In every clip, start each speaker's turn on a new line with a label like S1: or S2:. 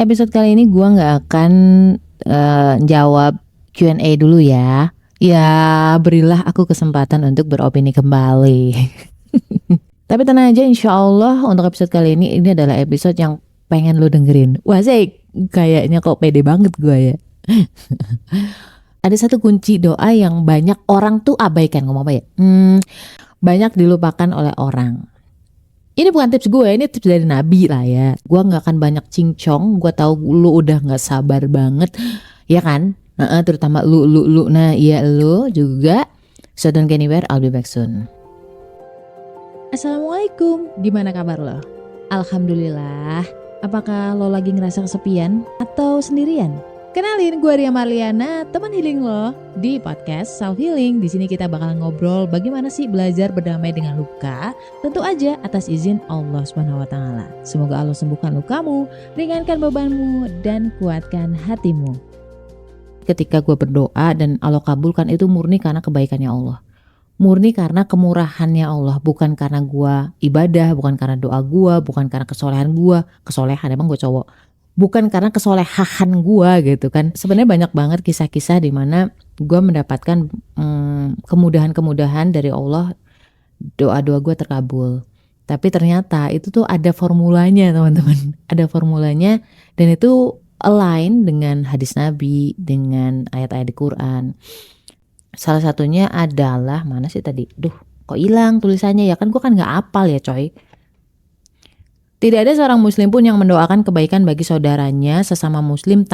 S1: Episode kali ini gue nggak akan jawab Q&A dulu ya. Ya berilah aku kesempatan untuk beropini kembali. Tapi tenang aja, insya Allah untuk episode kali ini adalah episode yang pengen lo dengerin. Wah sih, kayaknya kok pede banget gue ya. Ada satu kunci doa yang banyak orang tuh abaikan. Ngomong apa ya? Banyak dilupakan oleh orang. Ini bukan tips gue, ini tips dari Nabi lah ya. Gue gak akan banyak cincong. Gue tahu lu udah gak sabar banget, ya kan? Terutama lu. Nah iya lu juga. So don't go anywhere, I'll be back soon. Assalamualaikum, gimana kabar lo? Alhamdulillah. Apakah lo lagi ngerasa kesepian atau sendirian? Kenalin, gue Ria Marliana, teman healing lo di podcast Self Healing. Di sini kita bakal ngobrol bagaimana sih belajar berdamai dengan luka. Tentu aja atas izin Allah SWT. Semoga Allah sembuhkan lukamu, ringankan bebanmu, dan kuatkan hatimu. Ketika gue berdoa dan Allah kabulkan, itu murni karena kebaikannya Allah. Murni karena kemurahannya Allah, bukan karena gue ibadah, bukan karena doa gue, bukan karena kesolehan gue. Kesolehan emang gue cowok. Bukan karena kesolehan gue gitu kan. Sebenarnya banyak banget kisah-kisah di mana gue mendapatkan kemudahan-kemudahan dari Allah. Doa-doa gue terkabul. Tapi ternyata itu tuh ada formulanya teman-teman. Ada formulanya dan itu align dengan hadis Nabi, dengan ayat-ayat di Quran. Salah satunya adalah, mana sih tadi? Kok hilang tulisannya ya, kan gue kan gak hafal ya coy. Tidak ada seorang muslim pun yang mendoakan kebaikan bagi saudaranya sesama muslim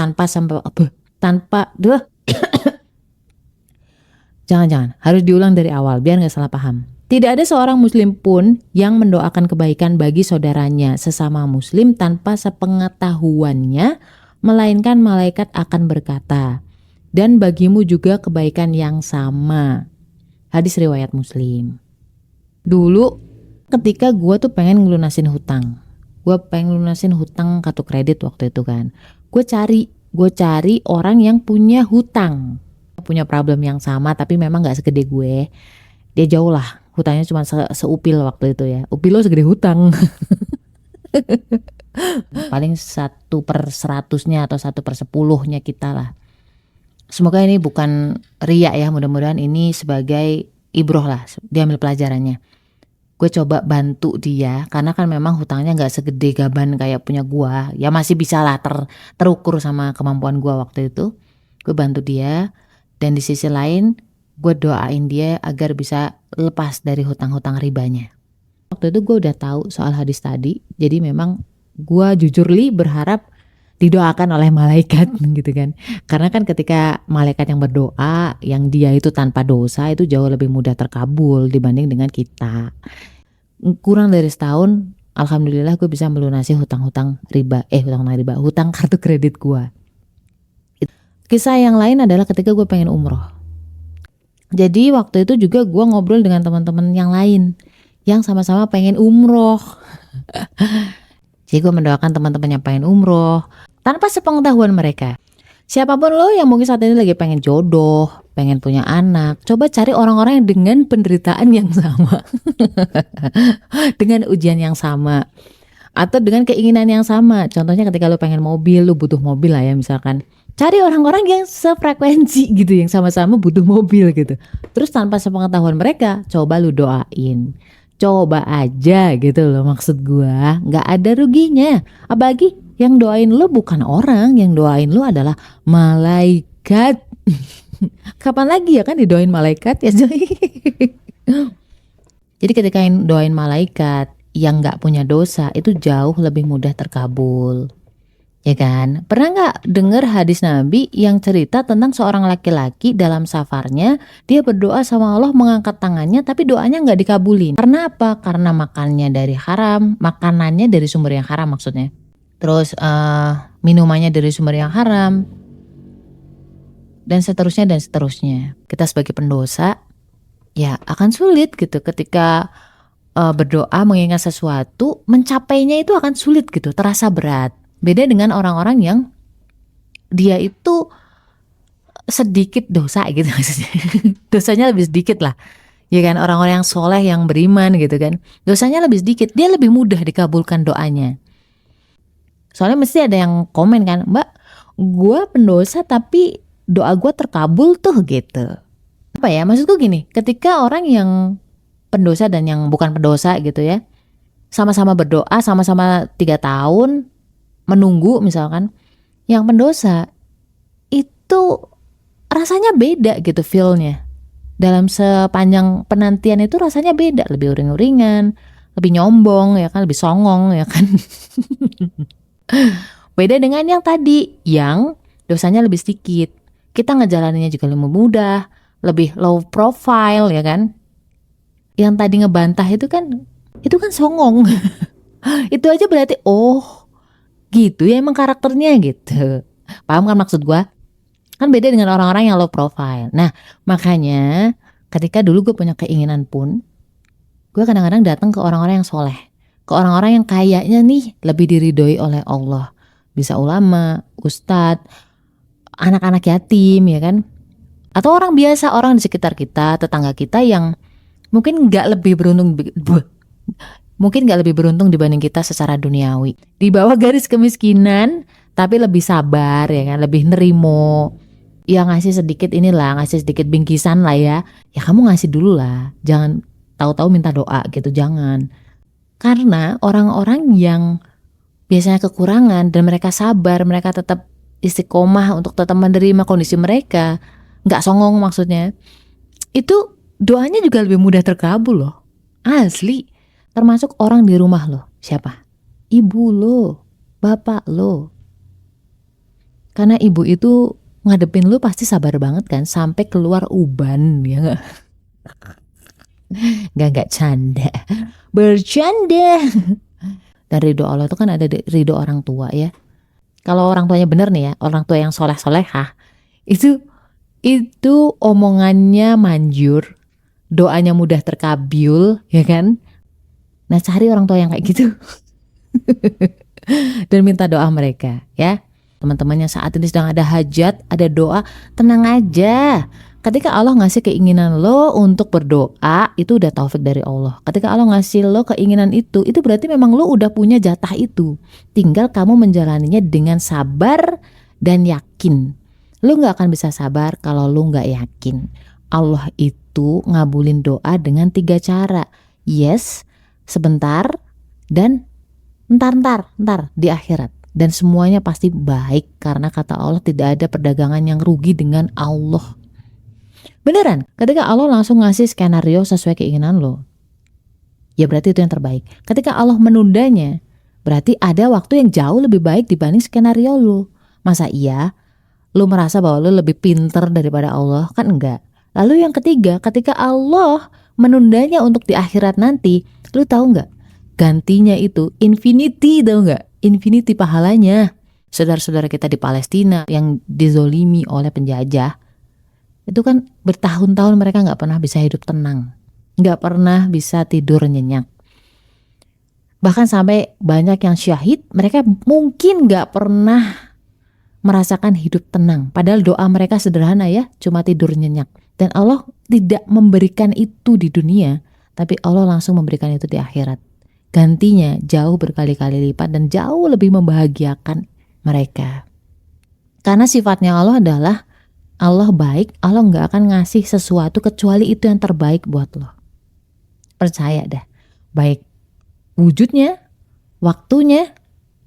S1: Jangan, harus diulang dari awal biar gak salah paham. Tidak ada seorang muslim pun yang mendoakan kebaikan bagi saudaranya sesama muslim tanpa sepengetahuannya, melainkan malaikat akan berkata, dan bagimu juga kebaikan yang sama. Hadis riwayat Muslim. Dulu ketika gue tuh pengen ngelunasin hutang. Gue pengen lunasin hutang kartu kredit waktu itu kan. Gue cari orang yang punya hutang, punya problem yang sama tapi memang gak segede gue. Dia jauh lah, hutangnya cuma seupil waktu itu ya. Upil lo segede hutang. Paling 1/100-nya atau 1/10-nya kita lah. Semoga ini bukan riak ya, mudah-mudahan ini sebagai ibroh lah, dia ambil pelajarannya. Gue coba bantu dia karena kan memang hutangnya gak segede gaban kayak punya gue. Ya masih bisa lah terukur sama kemampuan gue waktu itu. Gue bantu dia dan di sisi lain gue doain dia agar bisa lepas dari hutang-hutang ribanya. Waktu itu gue udah tahu soal hadis tadi. Jadi memang gue jujur berharap didoakan oleh malaikat gitu kan. Karena kan ketika malaikat yang berdoa, yang dia itu tanpa dosa, itu jauh lebih mudah terkabul dibanding dengan kita. Kurang dari setahun, alhamdulillah gue bisa melunasi hutang kartu kredit gue. Kisah yang lain adalah ketika gue pengen umroh. Jadi waktu itu juga gue ngobrol dengan teman-teman yang lain yang sama-sama pengen umroh. Jadi gue mendoakan teman-teman yang pengen umroh tanpa sepengetahuan mereka. Siapapun lo yang mungkin saat ini lagi pengen jodoh, pengen punya anak, coba cari orang-orang yang dengan penderitaan yang sama. Dengan ujian yang sama. Atau dengan keinginan yang sama. Contohnya ketika lo pengen mobil, lo butuh mobil lah ya misalkan. Cari orang-orang yang sefrekuensi gitu, yang sama-sama butuh mobil gitu. Terus tanpa sepengetahuan mereka, coba lo doain. Coba aja gitu loh, maksud gua gak ada ruginya. Apalagi yang doain lo bukan orang, yang doain lo adalah malaikat. Kapan lagi ya kan didoain malaikat ya. Jadi ketika doain malaikat yang gak punya dosa, itu jauh lebih mudah terkabul. Ya kan? Pernah gak dengar hadis Nabi yang cerita tentang seorang laki-laki dalam safarnya, dia berdoa sama Allah mengangkat tangannya tapi doanya gak dikabulin. Karena apa? Karena makanannya dari sumber yang haram maksudnya. Terus minumannya dari sumber yang haram. Dan seterusnya. Kita sebagai pendosa ya akan sulit gitu ketika berdoa mengingat sesuatu, mencapainya itu akan sulit gitu, terasa berat. Beda dengan orang-orang yang dia itu sedikit dosa gitu maksudnya. Dosanya lebih sedikit lah. Ya kan, orang-orang yang soleh, yang beriman gitu kan. Dosanya lebih sedikit, dia lebih mudah dikabulkan doanya. Soalnya mesti ada yang komen kan, Mbak, gue pendosa tapi doa gue terkabul tuh gitu. Apa ya, maksudku gini, ketika orang yang pendosa dan yang bukan pendosa gitu ya, sama-sama berdoa, sama-sama 3 tahun menunggu misalkan, yang pendosa itu rasanya beda gitu feelnya. Dalam sepanjang penantian itu rasanya beda, lebih uring-uringan, lebih nyombong ya kan, lebih songong ya kan. Beda dengan yang tadi, yang dosanya lebih sedikit. Kita ngejalaninnya juga lebih mudah, lebih low profile ya kan. Yang tadi ngebantah itu kan songong. Itu aja berarti oh gitu ya emang karakternya gitu. Paham kan maksud gua? Kan beda dengan orang-orang yang low profile. Nah makanya ketika dulu gue punya keinginan pun, gue kadang-kadang datang ke orang-orang yang soleh, ke orang-orang yang kayaknya nih lebih diridhoi oleh Allah. Bisa ulama, ustadz, anak-anak yatim ya kan, atau orang biasa, orang di sekitar kita, tetangga kita yang mungkin nggak lebih beruntung, dibanding kita secara duniawi, di bawah garis kemiskinan tapi lebih sabar ya kan, lebih nerimo, ya ngasih sedikit inilah, ngasih sedikit bingkisan lah ya kamu ngasih dulu lah, jangan tahu-tahu minta doa gitu, jangan. Karena orang-orang yang biasanya kekurangan dan mereka sabar, mereka tetap istiqomah untuk tetap menerima kondisi mereka, nggak songong maksudnya, itu doanya juga lebih mudah terkabul loh, asli. Termasuk orang di rumah lo, siapa? Ibu lo, bapak lo. Karena ibu itu ngadepin lo pasti sabar banget kan, sampai keluar uban ya nggak? Nggak canda, bercanda. Dan ridho Allah itu kan ada ridho orang tua ya. Kalau orang tuanya bener nih ya, orang tua yang soleh-solehah, itu omongannya manjur, doanya mudah terkabul ya kan. Nah cari orang tua yang kayak gitu dan minta doa mereka ya. Teman-teman yang saat ini sedang ada hajat, ada doa, tenang aja. Ketika Allah ngasih keinginan lo untuk berdoa, itu udah taufik dari Allah. Ketika Allah ngasih lo keinginan itu berarti memang lo udah punya jatah itu. Tinggal kamu menjalaninya dengan sabar dan yakin. Lo gak akan bisa sabar kalau lo gak yakin. Allah itu ngabulin doa dengan 3 cara. Yes, sebentar, dan ntar di akhirat. Dan semuanya pasti baik, karena kata Allah tidak ada perdagangan yang rugi dengan Allah. Beneran, ketika Allah langsung ngasih skenario sesuai keinginan lo, ya berarti itu yang terbaik. Ketika Allah menundanya, berarti ada waktu yang jauh lebih baik dibanding skenario lo. Masa iya lo merasa bahwa lo lebih pinter daripada Allah? Kan enggak. Lalu yang ketiga, ketika Allah menundanya untuk di akhirat nanti, lo tahu enggak? Gantinya itu infinity, tahu enggak? Infinity pahalanya. Saudara-saudara kita di Palestina yang dizolimi oleh penjajah, itu kan bertahun-tahun mereka gak pernah bisa hidup tenang, gak pernah bisa tidur nyenyak. Bahkan sampai banyak yang syahid, mereka mungkin gak pernah merasakan hidup tenang. Padahal doa mereka sederhana ya, cuma tidur nyenyak. Dan Allah tidak memberikan itu di dunia, tapi Allah langsung memberikan itu di akhirat. Gantinya jauh berkali-kali lipat dan jauh lebih membahagiakan mereka. Karena sifatnya Allah adalah Allah baik, Allah gak akan ngasih sesuatu kecuali itu yang terbaik buat lo. Percaya dah, baik wujudnya, waktunya,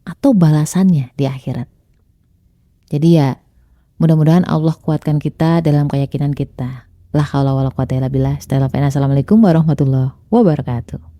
S1: atau balasannya di akhirat. Jadi ya, mudah-mudahan Allah kuatkan kita dalam keyakinan kita. La haula wala quwata illa billah. Assalamualaikum warahmatullahi wabarakatuh.